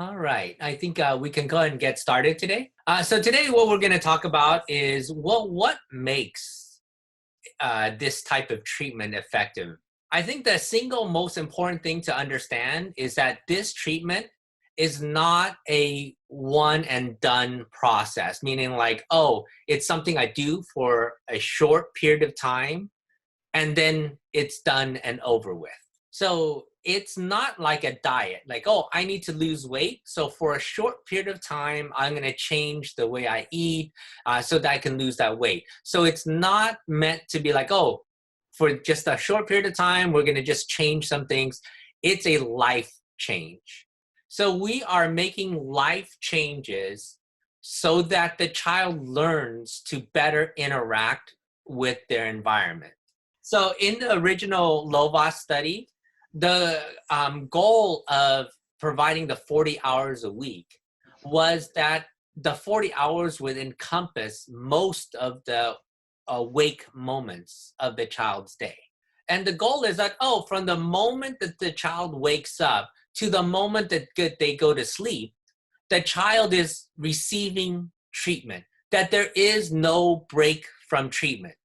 All right. I think we can go ahead and get started today. So today what we're going to talk about is, well, what makes this type of treatment effective? I think the single most important thing to understand is that this treatment is not a one and done process, meaning like, oh, it's something I do for a short period of time and then it's done and over with. So it's not like a diet, like, oh, I need to lose weight. So for a short period of time, I'm going to change the way I eat so that I can lose that weight. So it's not meant to be like, oh, for just a short period of time, we're going to just change some things. It's a life change. So we are making life changes so that the child learns to better interact with their environment. So in the original Lovaas study, the goal of providing the 40 hours a week was that the 40 hours would encompass most of the awake moments of the child's day. And the goal is that, oh, from the moment that the child wakes up to the moment that they go to sleep, the child is receiving treatment, that there is no break from treatment.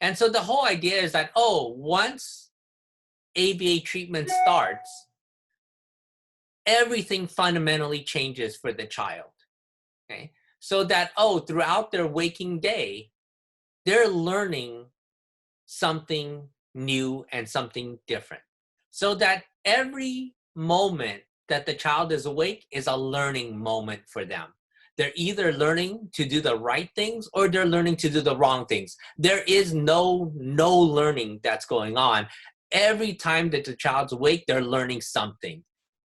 And so the whole idea is that, oh, once ABA treatment starts, everything fundamentally changes for the child, okay? So that, oh, throughout their waking day, they're learning something new and something different. So that every moment that the child is awake is a learning moment for them. They're either learning to do the right things or they're learning to do the wrong things. There is no learning that's going on. Every time that the child's awake, they're learning something.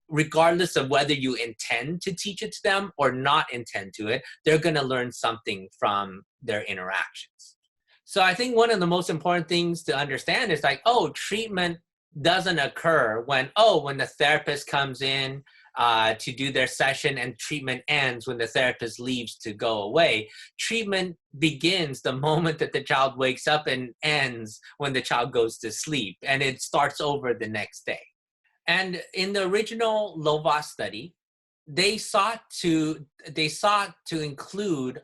Regardless of whether you intend to teach it to them or not intend to it, they're going to learn something from their interactions. So I think one of the most important things to understand is like, oh, treatment doesn't occur when the therapist comes in to do their session and treatment ends when the therapist leaves to go away. Treatment begins the moment that the child wakes up and ends when the child goes to sleep, and it starts over the next day. And in the original Lovaas study, they sought to include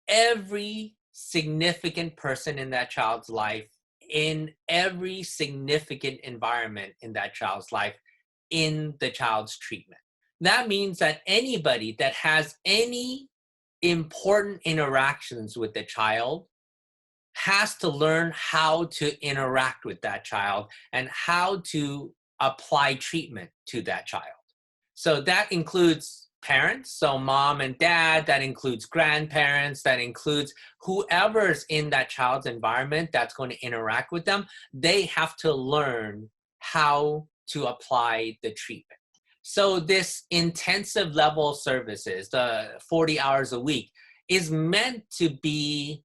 every significant person in that child's life, in every significant environment in that child's life, in the child's treatment. That means that anybody that has any important interactions with the child has to learn how to interact with that child and how to apply treatment to that child. So that includes parents, so mom and dad, that includes grandparents, that includes whoever's in that child's environment that's going to interact with them. They have to learn how to apply the treatment. So this intensive level services, the 40 hours a week, is meant to be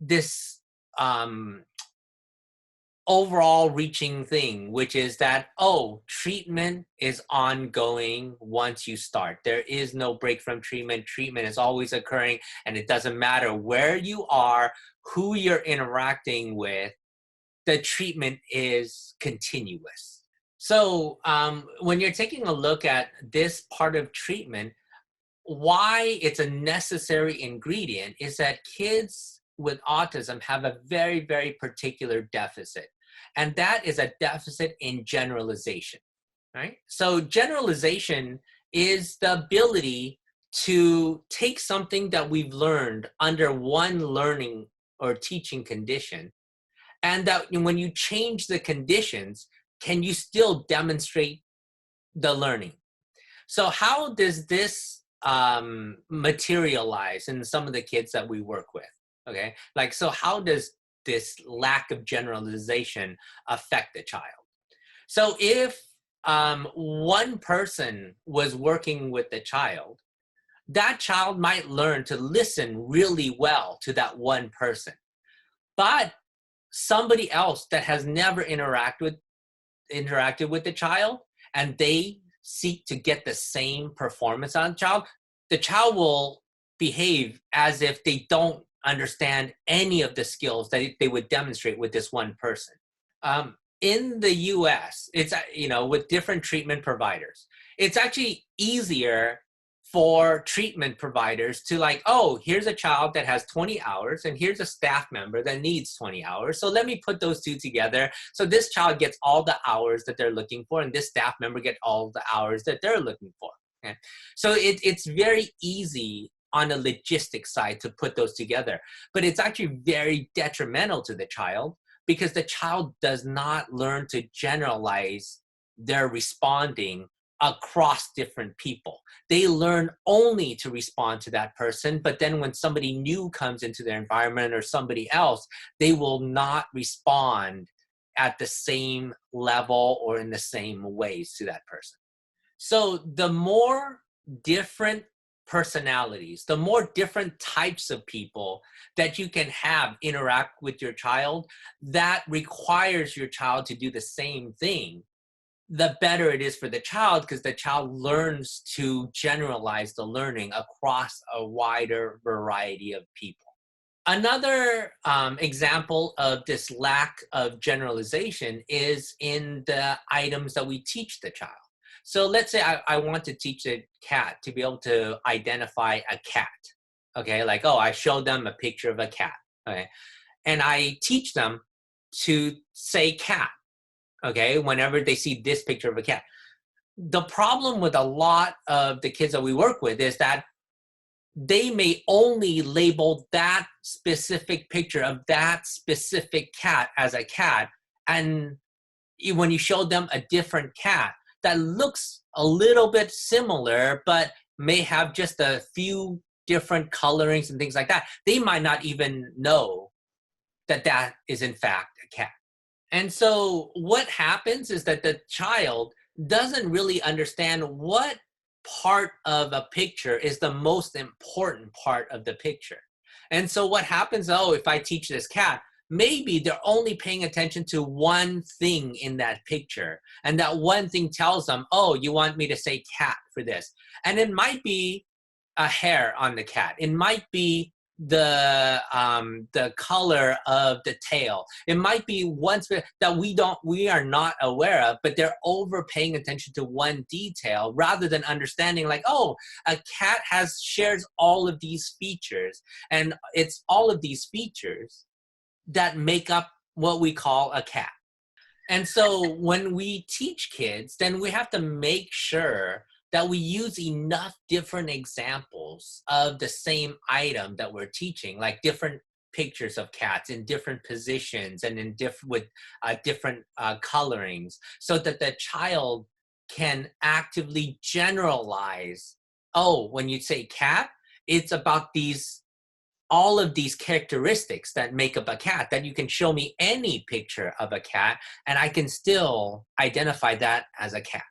this overall reaching thing, which is that, oh, treatment is ongoing once you start. There is no break from treatment. Treatment is always occurring, and it doesn't matter where you are, who you're interacting with, the treatment is continuous. So when you're taking a look at this part of treatment, why it's a necessary ingredient is that kids with autism have a very, very particular deficit. And that is a deficit in generalization, right? So generalization is the ability to take something that we've learned under one learning or teaching condition, and that when you change the conditions, can you still demonstrate the learning? So how does this materialize in some of the kids that we work with? Okay, like, so how does this lack of generalization affect the child? So if one person was working with the child, that child might learn to listen really well to that one person. But somebody else that has never interacted with the child, and they seek to get the same performance on the child will behave as if they don't understand any of the skills that they would demonstrate with this one person. In the US, it's, with different treatment providers, it's actually easier for treatment providers to like, oh, here's a child that has 20 hours and here's a staff member that needs 20 hours. So let me put those two together. So this child gets all the hours that they're looking for and this staff member gets all the hours that they're looking for. Okay? So it's very easy on a logistic side to put those together, but it's actually very detrimental to the child because the child does not learn to generalize their responding across different people. They learn only to respond to that person, but then when somebody new comes into their environment or somebody else, they will not respond at the same level or in the same ways to that person. So the more different personalities, the more different types of people that you can have interact with your child, that requires your child to do the same thing, the better it is for the child because the child learns to generalize the learning across a wider variety of people. Another example of this lack of generalization is in the items that we teach the child. So let's say I want to teach a cat to be able to identify a cat. Okay, like, oh, I show them a picture of a cat. Okay, and I teach them to say cat. Okay, whenever they see this picture of a cat. The problem with a lot of the kids that we work with is that they may only label that specific picture of that specific cat as a cat. And when you show them a different cat that looks a little bit similar, but may have just a few different colorings and things like that, they might not even know that that is in fact a cat. And so what happens is that the child doesn't really understand what part of a picture is the most important part of the picture. And so what happens, oh, if I teach this cat, maybe they're only paying attention to one thing in that picture. And that one thing tells them, oh, you want me to say cat for this. And it might be a hair on the cat. It might be the color of the tail. It might be one that we are not aware of, but they're over paying attention to one detail rather than understanding like, oh, a cat shares all of these features, and it's all of these features that make up what we call a cat. And so when we teach kids, then we have to make sure that we use enough different examples of the same item that we're teaching, like different pictures of cats in different positions and in different colorings, so that the child can actively generalize, oh, when you say cat, it's about all of these characteristics that make up a cat, that you can show me any picture of a cat and I can still identify that as a cat.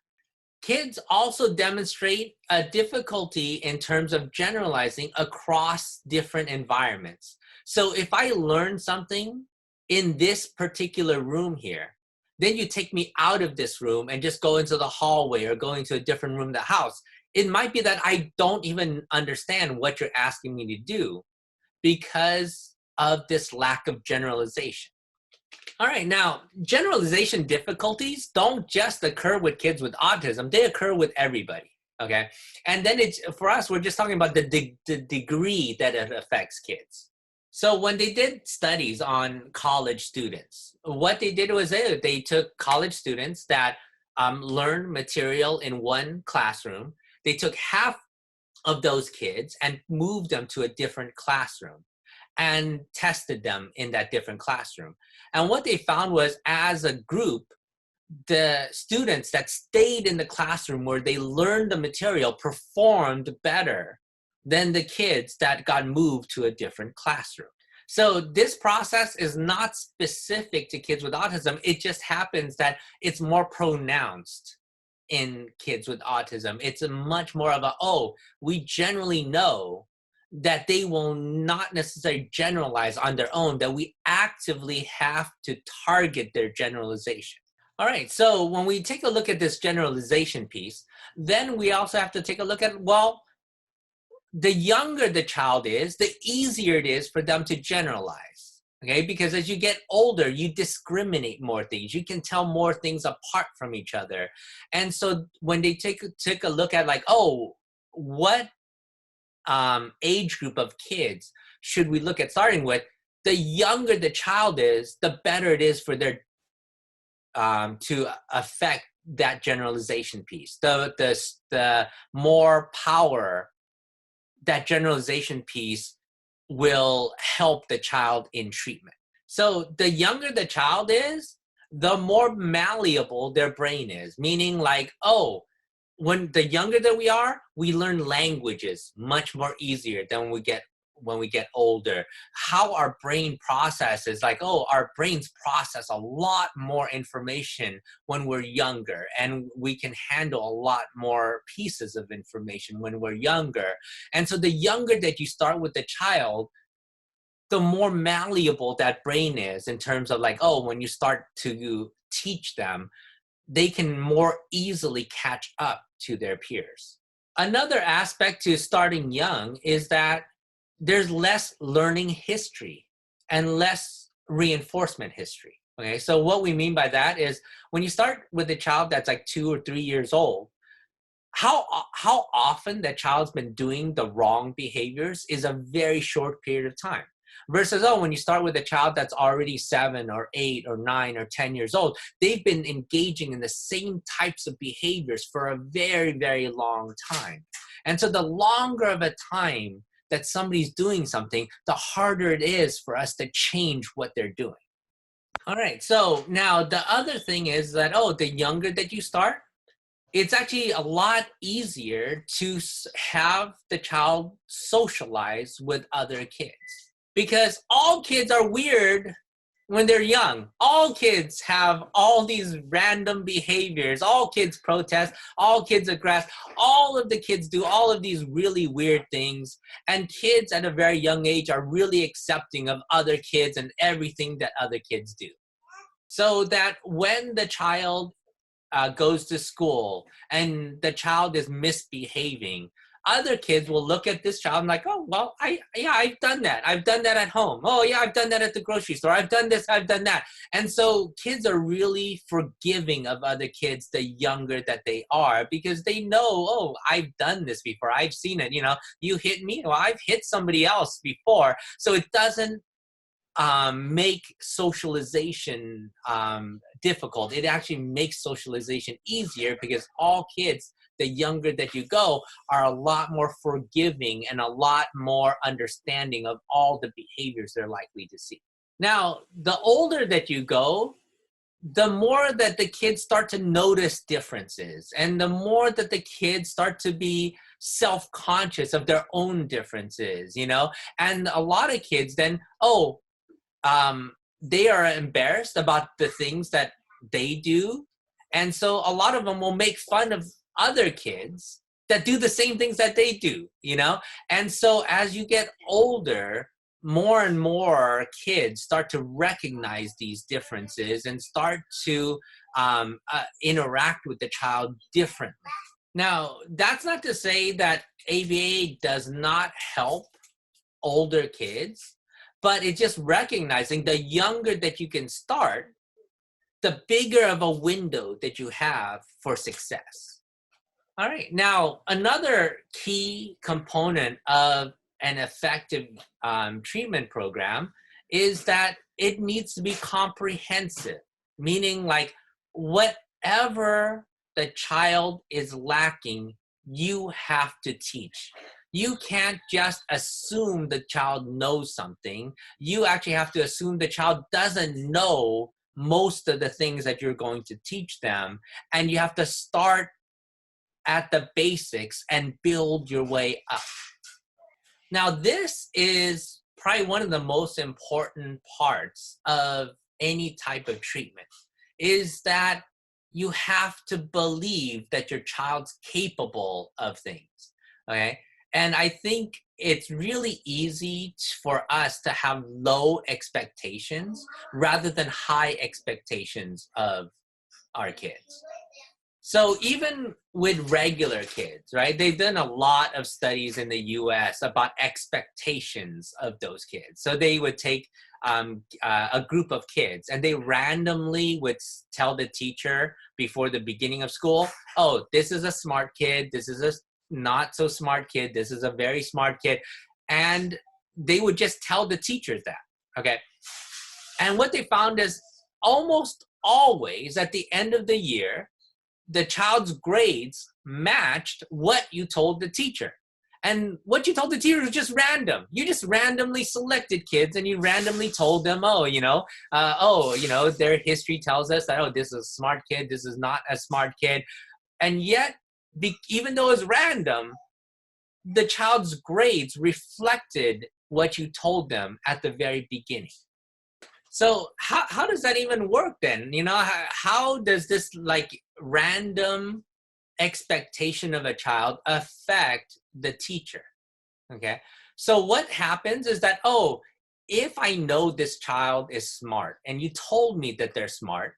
Kids also demonstrate a difficulty in terms of generalizing across different environments. So if I learn something in this particular room here, then you take me out of this room and just go into the hallway or go into a different room of the house. It might be that I don't even understand what you're asking me to do because of this lack of generalization. All right, now, generalization difficulties don't just occur with kids with autism, they occur with everybody, okay? And then for us, we're just talking about the degree that it affects kids. So when they did studies on college students, what they did was they took college students that learned material in one classroom, they took half of those kids and moved them to a different classroom and tested them in that different classroom. And what they found was, as a group, the students that stayed in the classroom where they learned the material performed better than the kids that got moved to a different classroom. So this process is not specific to kids with autism. It just happens that it's more pronounced in kids with autism. It's a much more of we generally know that they will not necessarily generalize on their own, that we actively have to target their generalization. All right, so when we take a look at this generalization piece, then we also have to take a look at, well, the younger the child is, the easier it is for them to generalize. Okay, because as you get older, you discriminate more things. You can tell more things apart from each other. And so when they take a look at like, oh, what age group of kids should we look at starting with? The younger the child is, the better it is for their to affect that generalization piece. The more power that generalization piece will help the child in treatment. So the younger the child is, the more malleable their brain is. Meaning like, oh, when the younger that we are, we learn languages much more easier than when we get older. How our brain processes, like, oh, our brains process a lot more information when we're younger, and we can handle a lot more pieces of information when we're younger. And so the younger that you start with the child, the more malleable that brain is in terms of like, oh, when you start to teach them, they can more easily catch up to their peers. Another aspect to starting young is that there's less learning history and less reinforcement history. Okay, so what we mean by that is when you start with a child that's like 2 or 3 years old, how often that child's been doing the wrong behaviors is a very short period of time. Versus, oh, when you start with a child that's already 7 or 8 or 9 or 10 years old, they've been engaging in the same types of behaviors for a very, very long time. And so the longer of a time that somebody's doing something, the harder it is for us to change what they're doing. All right, so now the other thing is that, oh, the younger that you start, it's actually a lot easier to have the child socialize with other kids. Because all kids are weird when they're young. All kids have all these random behaviors. All kids protest. All kids aggress. All of the kids do all of these really weird things. And kids at a very young age are really accepting of other kids and everything that other kids do. So that when the child goes to school and the child is misbehaving, other kids will look at this child and like, oh, well, I've done that. I've done that at home. Oh, yeah, I've done that at the grocery store. I've done this, I've done that. And so kids are really forgiving of other kids the younger that they are, because they know, oh, I've done this before. I've seen it. You know, you hit me. Well, I've hit somebody else before. So it doesn't make socialization difficult. It actually makes socialization easier, because all kids, the younger that you go, are a lot more forgiving and a lot more understanding of all the behaviors they're likely to see. Now, the older that you go, the more that the kids start to notice differences, and the more that the kids start to be self-conscious of their own differences, you know? And a lot of kids then, they are embarrassed about the things that they do. And so a lot of them will make fun of other kids that do the same things that they do, you know? And so as you get older, more and more kids start to recognize these differences and start to interact with the child differently. Now, that's not to say that ABA does not help older kids, but it's just recognizing the younger that you can start, the bigger of a window that you have for success. All right. Now, another key component of an effective treatment program is that it needs to be comprehensive, meaning like whatever the child is lacking, you have to teach. You can't just assume the child knows something. You actually have to assume the child doesn't know most of the things that you're going to teach them. And you have to start at the basics and build your way up. Now, this is probably one of the most important parts of any type of treatment, is that you have to believe that your child's capable of things, okay? And I think it's really easy for us to have low expectations rather than high expectations of our kids. So even with regular kids, right, they've done a lot of studies in the US about expectations of those kids. So they would take a group of kids and they randomly would tell the teacher before the beginning of school, oh, this is a smart kid, this is a not so smart kid, this is a very smart kid. And they would just tell the teachers that, okay? And what they found is almost always at the end of the year, the child's grades matched what you told the teacher. And what you told the teacher was just random. You just randomly selected kids and you randomly told them, their history tells us that, oh, this is a smart kid, this is not a smart kid. And yet, even though it's random, the child's grades reflected what you told them at the very beginning. So how does that even work then? How does this like random expectation of a child affect the teacher? Okay. So what happens is that, oh, if I know this child is smart and you told me that they're smart,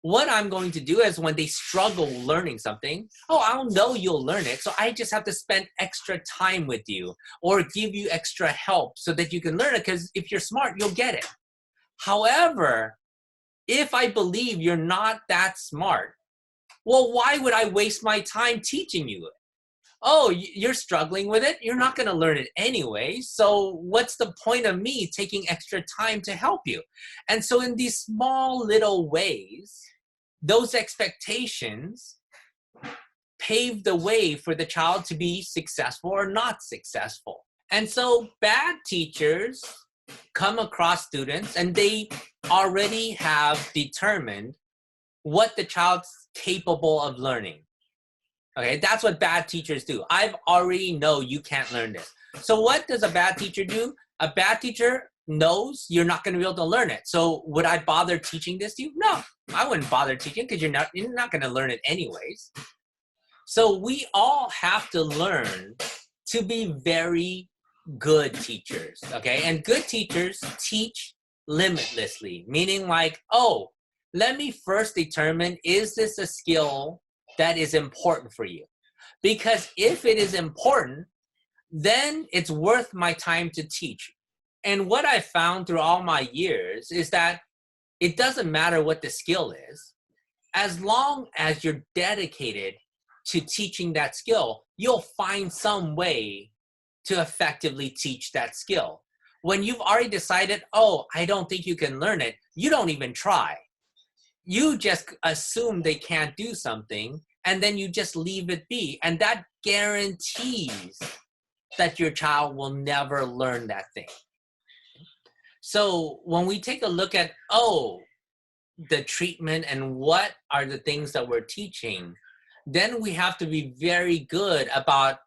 what I'm going to do is when they struggle learning something, oh, I'll know you'll learn it. So I just have to spend extra time with you or give you extra help so that you can learn it. Because if you're smart, you'll get it. However, if I believe you're not that smart, well, why would I waste my time teaching you it? Oh, you're struggling with it? You're not going to learn it anyway. So what's the point of me taking extra time to help you? And so in these small little ways, those expectations pave the way for the child to be successful or not successful. And so bad teachers come across students and they already have determined what the child's capable of learning. Okay, that's what bad teachers do. I've already know you can't learn this. So what does a bad teacher do? A bad teacher knows you're not going to be able to learn it. So would I bother teaching this to you? No, I wouldn't bother teaching because you're not going to learn it anyways. So we all have to learn to be very good teachers, okay? And good teachers teach limitlessly, meaning like, oh, let me first determine, is this a skill that is important for you? Because if it is important, then it's worth my time to teach. And what I found through all my years is that it doesn't matter what the skill is. As long as you're dedicated to teaching that skill, you'll find some way to effectively teach that skill. When you've already decided, oh, I don't think you can learn it, you don't even try. You just assume they can't do something, and then you just leave it be. And that guarantees that your child will never learn that thing. So when we take a look at, the treatment and what are the things that we're teaching, then we have to be very good about,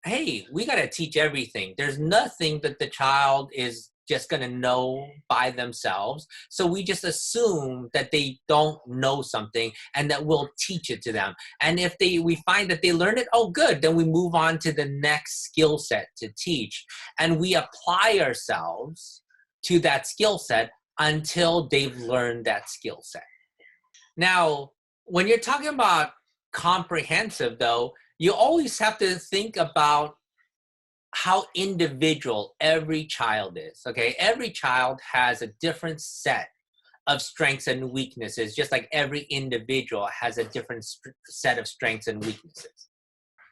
hey, we got to teach everything. There's nothing that the child is just going to know by themselves. So we just assume that they don't know something and that we'll teach it to them. And if we find that they learn it, oh, good. Then we move on to the next skill set to teach. And we apply ourselves to that skill set until they've learned that skill set. Now, when you're talking about comprehensive, though, you always have to think about how individual every child is, okay? Every child has a different set of strengths and weaknesses, just like every individual has a different set of strengths and weaknesses.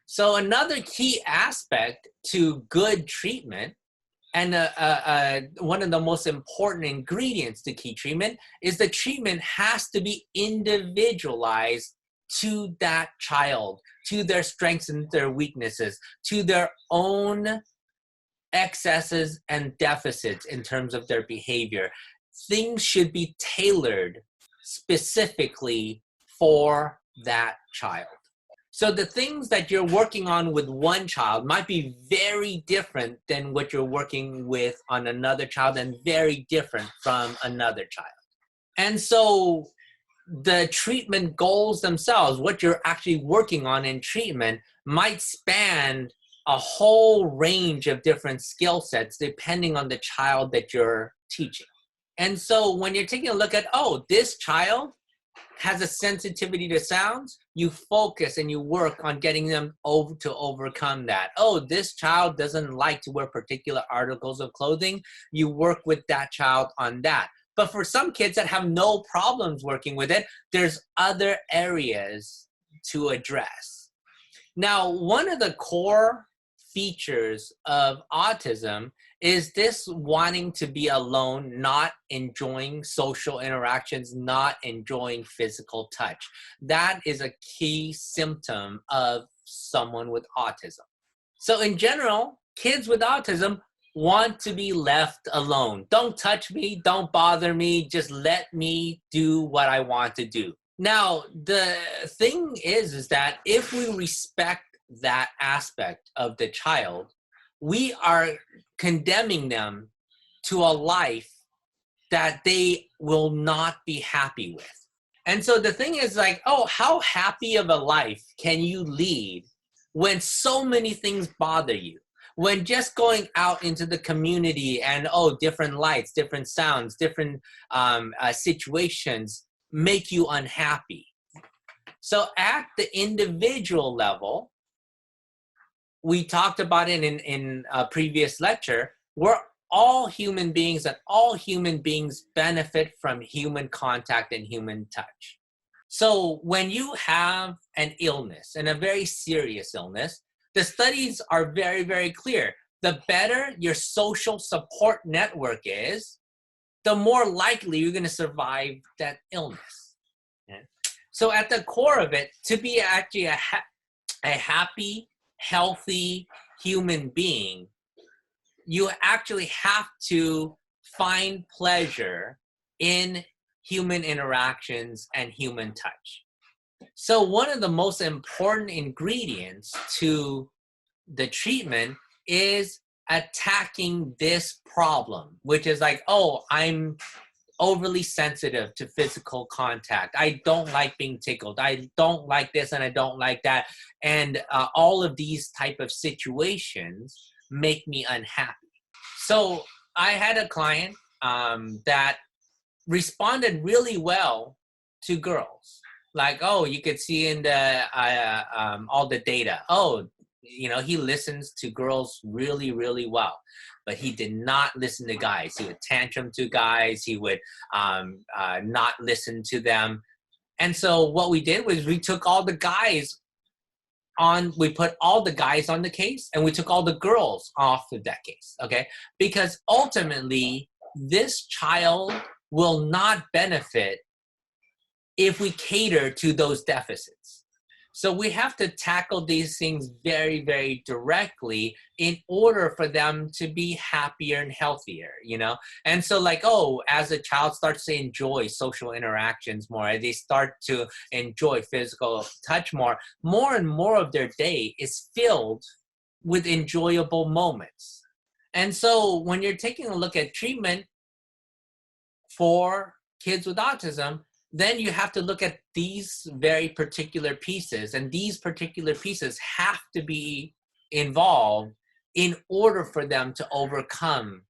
So another key aspect to good treatment, and one of the most important ingredients to key treatment, is the treatment has to be individualized to that child, to their strengths and their weaknesses, to their own excesses and deficits in terms of their behavior. Things should be tailored specifically for that child. So the things that you're working on with one child might be very different than what you're working with on another child, and very different from another child. And so the treatment goals themselves, what you're actually working on in treatment, might span a whole range of different skill sets depending on the child that you're teaching. And so when you're taking a look at, this child, has a sensitivity to sounds, you focus and you work on getting them to overcome that. Oh, this child doesn't like to wear particular articles of clothing. You work with that child on that. But for some kids that have no problems working with it, there's other areas to address. Now, one of the core features of autism is this wanting to be alone, not enjoying social interactions, not enjoying physical touch. That is a key symptom of someone with autism. So in general, kids with autism want to be left alone. Don't touch me, don't bother me, just let me do what I want to do. Now, the thing is that if we respect that aspect of the child, we are condemning them to a life that they will not be happy with. And so the thing is like, oh, how happy of a life can you lead when so many things bother you? When just going out into the community and, oh, different lights, different sounds, different situations make you unhappy. So at the individual level, we talked about it in a previous lecture, we're all human beings and all human beings benefit from human contact and human touch. So when you have an illness and a very serious illness, the studies are very, very clear. The better your social support network is, the more likely you're going to survive that illness. Okay? So at the core of it, to be actually a happy, healthy human being, you actually have to find pleasure in human interactions and human touch. So one of the most important ingredients to the treatment is attacking this problem, which is like, oh, I'm overly sensitive to physical contact. I don't like being tickled. I don't like this and I don't like that. And all of these type of situations make me unhappy. So I had a client that responded really well to girls. Like, oh, you could see in the all the data. Oh, you know, he listens to girls really, really well. But he did not listen to guys. He would tantrum to guys. He would not listen to them. And so what we did was we took all the guys on, we put all the guys on the case and we took all the girls off of that case, okay? Because ultimately, this child will not benefit if we cater to those deficits. So we have to tackle these things very, very directly in order for them to be happier and healthier, you know? And so like, oh, as a child starts to enjoy social interactions more, they start to enjoy physical touch more and more of their day is filled with enjoyable moments. And so when you're taking a look at treatment for kids with autism, then you have to look at these very particular pieces, and these particular pieces have to be involved in order for them to overcome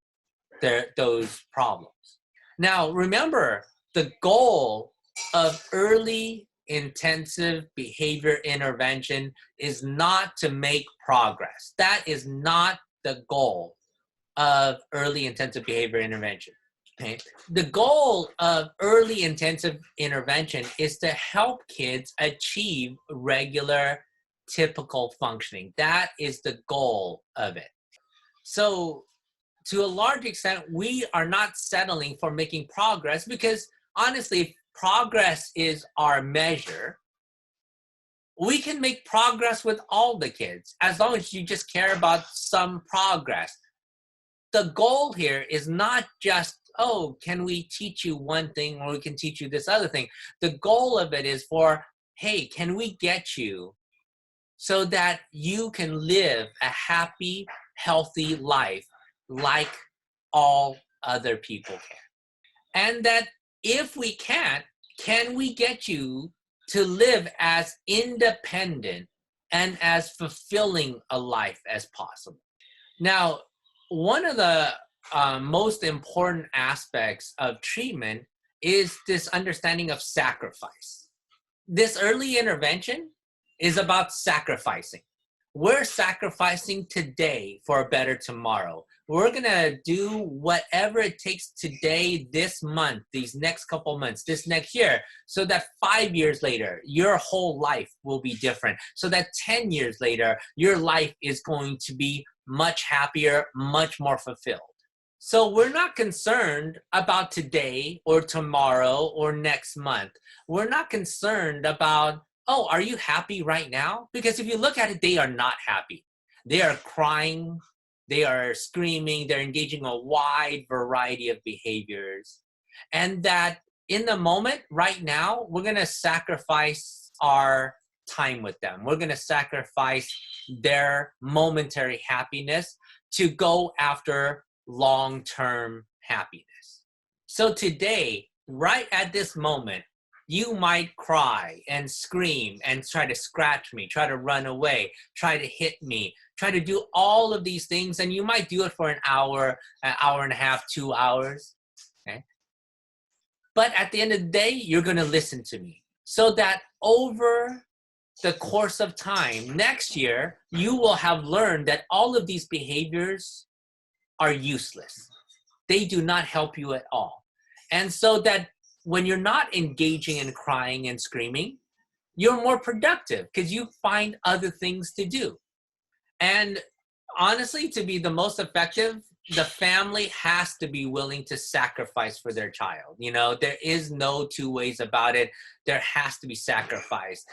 those problems. Now, remember, the goal of early intensive behavior intervention is not to make progress. That is not the goal of early intensive behavior intervention. Okay. The goal of early intensive intervention is to help kids achieve regular, typical functioning. That is the goal of it. So to a large extent, we are not settling for making progress because honestly, if progress is our measure, we can make progress with all the kids as long as you just care about some progress. The goal here is not just, oh, can we teach you one thing or we can teach you this other thing? The goal of it is for, hey, can we get you so that you can live a happy, healthy life like all other people can? And that if we can't, can we get you to live as independent and as fulfilling a life as possible? Now, one of the most important aspects of treatment is this understanding of sacrifice. This early intervention is about sacrificing. We're sacrificing today for a better tomorrow. We're going to do whatever it takes today, this month, these next couple months, this next year, so that 5 years later, your whole life will be different. So that 10 years later, your life is going to be much happier, much more fulfilled. So we're not concerned about today or tomorrow or next month. We're not concerned about, oh, are you happy right now? Because if you look at it, they are not happy. They are crying, they are screaming, they're engaging a wide variety of behaviors. And that in the moment, right now, we're going to sacrifice our time with them. We're going to sacrifice their momentary happiness to go after long-term happiness. So today, right at this moment, you might cry and scream and try to scratch me, try to run away, try to hit me, try to do all of these things. And you might do it for an hour and a half, 2 hours. Okay? But at the end of the day, you're going to listen to me. So that over the course of time, next year, you will have learned that all of these behaviors are useless. They do not help you at all. And so that when you're not engaging in crying and screaming, you're more productive because you find other things to do. And honestly, to be the most effective, the family has to be willing to sacrifice for their child. You know, there is no two ways about it. There has to be sacrifice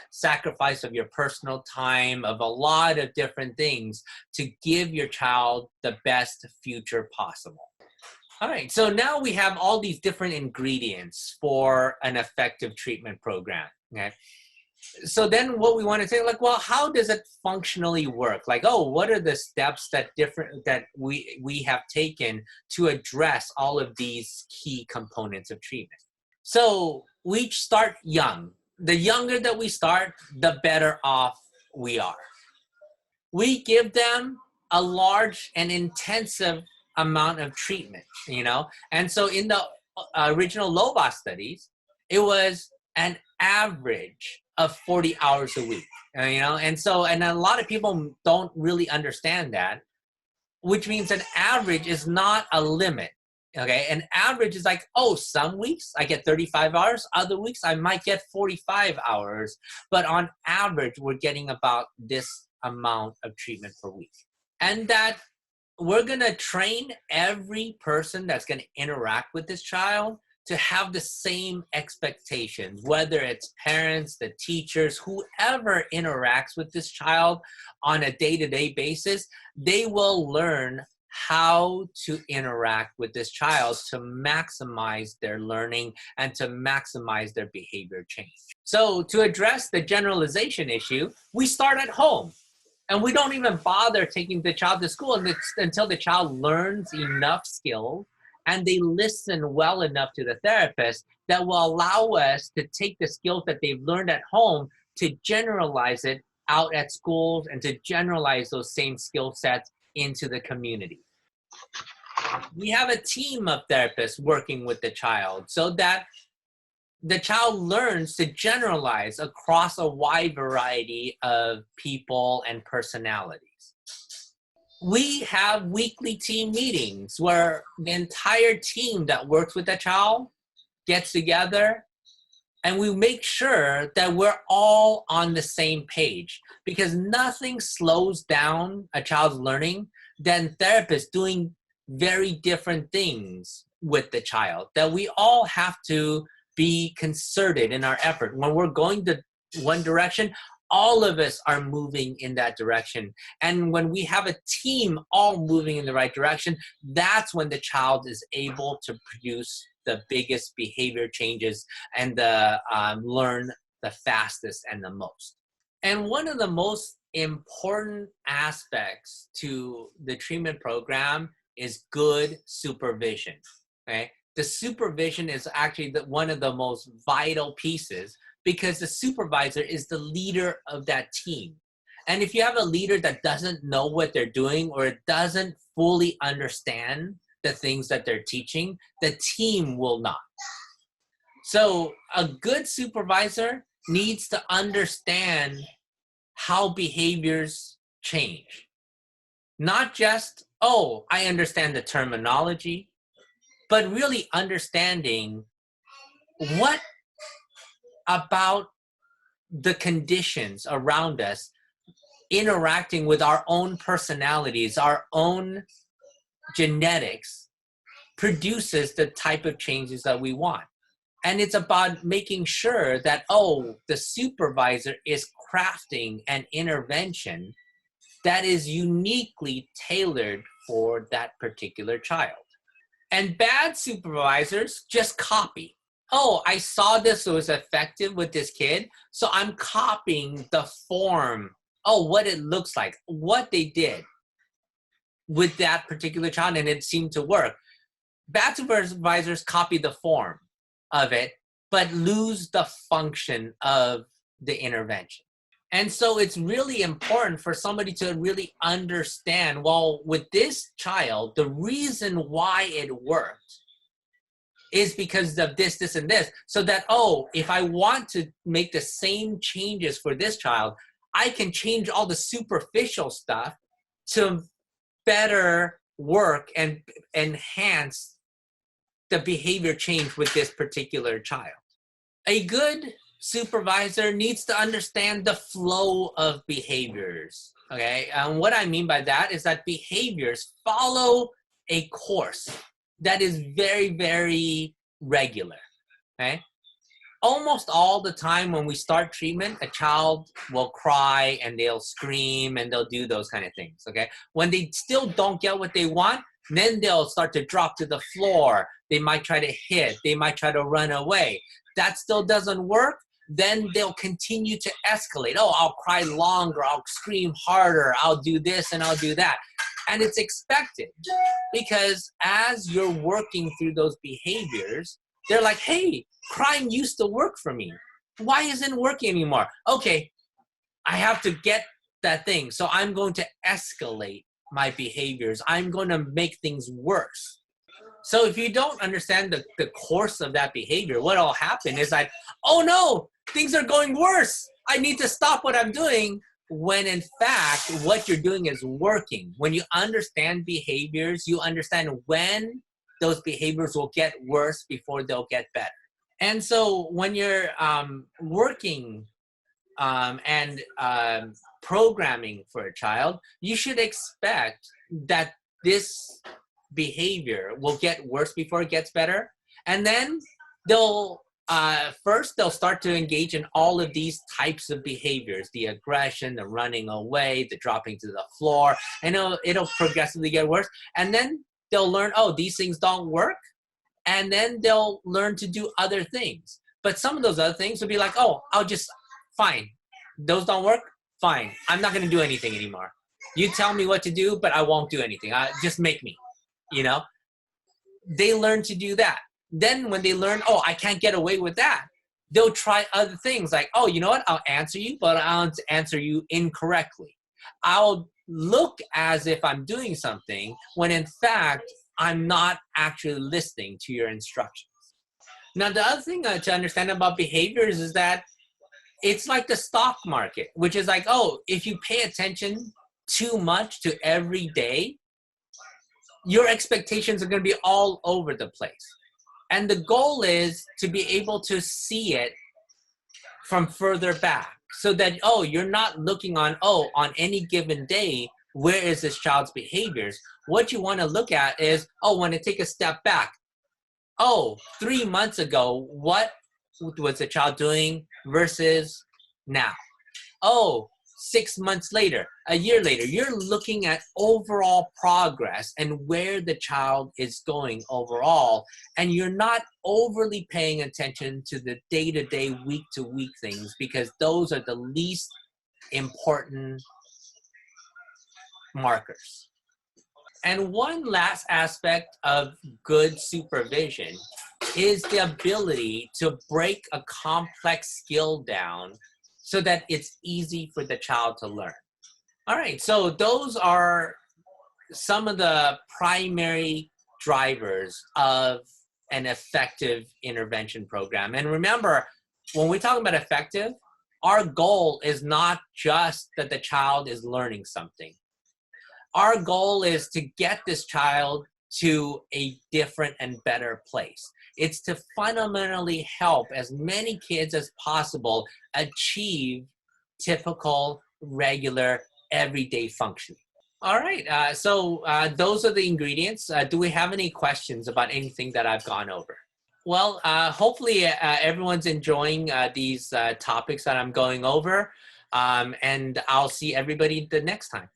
of your personal time, of a lot of different things to give your child the best future possible. All right, so now we have all these different ingredients for an effective treatment program, okay? So then what we want to say, like, well, how does it functionally work? Like, oh, what are the steps that we have taken to address all of these key components of treatment? So we start young. The younger that we start, the better off we are. We give them a large and intensive amount of treatment, you know? And so in the original Lovaas studies, it was an average of 40 hours a week, you know? And a lot of people don't really understand that, which means an average is not a limit, okay? An average is like, oh, some weeks I get 35 hours, other weeks I might get 45 hours, but on average, we're getting about this amount of treatment per week. And that we're gonna train every person that's gonna interact with this child to have the same expectations, whether it's parents, the teachers, whoever interacts with this child on a day-to-day basis, they will learn how to interact with this child to maximize their learning and to maximize their behavior change. So to address the generalization issue, we start at home. And we don't even bother taking the child to school until the child learns enough skills and they listen well enough to the therapist that will allow us to take the skills that they've learned at home to generalize it out at schools and to generalize those same skill sets into the community. We have a team of therapists working with the child so that the child learns to generalize across a wide variety of people and personalities. We have weekly team meetings where the entire team that works with the child gets together and we make sure that we're all on the same page because nothing slows down a child's learning than therapists doing very different things with the child, that we all have to be concerted in our effort. When we're going to one direction, all of us are moving in that direction. And when we have a team all moving in the right direction, that's when the child is able to produce the biggest behavior changes and learn the fastest and the most. And one of the most important aspects to the treatment program is good supervision, okay? The supervision is actually one of the most vital pieces because the supervisor is the leader of that team. And if you have a leader that doesn't know what they're doing or doesn't fully understand the things that they're teaching, the team will not. So a good supervisor needs to understand how behaviors change. Not just, oh, I understand the terminology, but really understanding what about the conditions around us interacting with our own personalities, our own genetics, produces the type of changes that we want. And it's about making sure that, oh, the supervisor is crafting an intervention that is uniquely tailored for that particular child. And bad supervisors just copy. Oh, I saw this was effective with this kid, so I'm copying the form. Oh, what it looks like, what they did with that particular child, and it seemed to work. Bad supervisors copy the form of it, but lose the function of the intervention. And so it's really important for somebody to really understand, well, with this child, the reason why it worked is because of this, this, and this. So that, oh, if I want to make the same changes for this child, I can change all the superficial stuff to better work and enhance the behavior change with this particular child. A good supervisor needs to understand the flow of behaviors, okay? And what I mean by that is that behaviors follow a course that is very, very regular, okay? Almost all the time when we start treatment, a child will cry and they'll scream and they'll do those kind of things, okay? When they still don't get what they want, then they'll start to drop to the floor. They might try to hit. They might try to run away. That still doesn't work. Then they'll continue to escalate. Oh, I'll cry longer. I'll scream harder. I'll do this and I'll do that. And it's expected because as you're working through those behaviors, they're like, hey, crying used to work for me. Why isn't it working anymore? Okay, I have to get that thing. So I'm going to escalate my behaviors. I'm going to make things worse. So if you don't understand the course of that behavior, what will happen is like, oh no, things are going worse. I need to stop what I'm doing, when in fact, what you're doing is working. When you understand behaviors, you understand when those behaviors will get worse before they'll get better. And so when you're working and programming for a child, you should expect that this behavior will get worse before it gets better. And then they'll start to engage in all of these types of behaviors, the aggression, the running away, the dropping to the floor, and it'll progressively get worse. And then they'll learn, oh, these things don't work. And then they'll learn to do other things. But some of those other things will be like, oh, fine. Those don't work? Fine. I'm not going to do anything anymore. You tell me what to do, but I won't do anything. Just make me, They learn to do that. Then when they learn, oh, I can't get away with that, they'll try other things like, oh, you know what? I'll answer you, but I'll answer you incorrectly. I'll look as if I'm doing something when in fact, I'm not actually listening to your instructions. Now, the other thing to understand about behaviors is that it's like the stock market, which is like, oh, if you pay attention too much to every day, your expectations are going to be all over the place. And the goal is to be able to see it from further back so that, oh, you're not looking on any given day, where is this child's behaviors? What you want to look at is, oh, when I take a step back, oh, 3 months ago, what was the child doing versus now? Oh, 6 months later, a year later, you're looking at overall progress and where the child is going overall, and you're not overly paying attention to the day-to-day, week-to-week things, because those are the least important markers. And one last aspect of good supervision is the ability to break a complex skill down so that it's easy for the child to learn. All right, so those are some of the primary drivers of an effective intervention program. And remember, when we talk about effective, our goal is not just that the child is learning something. Our goal is to get this child to a different and better place. It's to fundamentally help as many kids as possible achieve typical, regular, everyday functioning. All right, so those are the ingredients. Do we have any questions about anything that I've gone over? Well, hopefully everyone's enjoying these topics that I'm going over, and I'll see everybody the next time.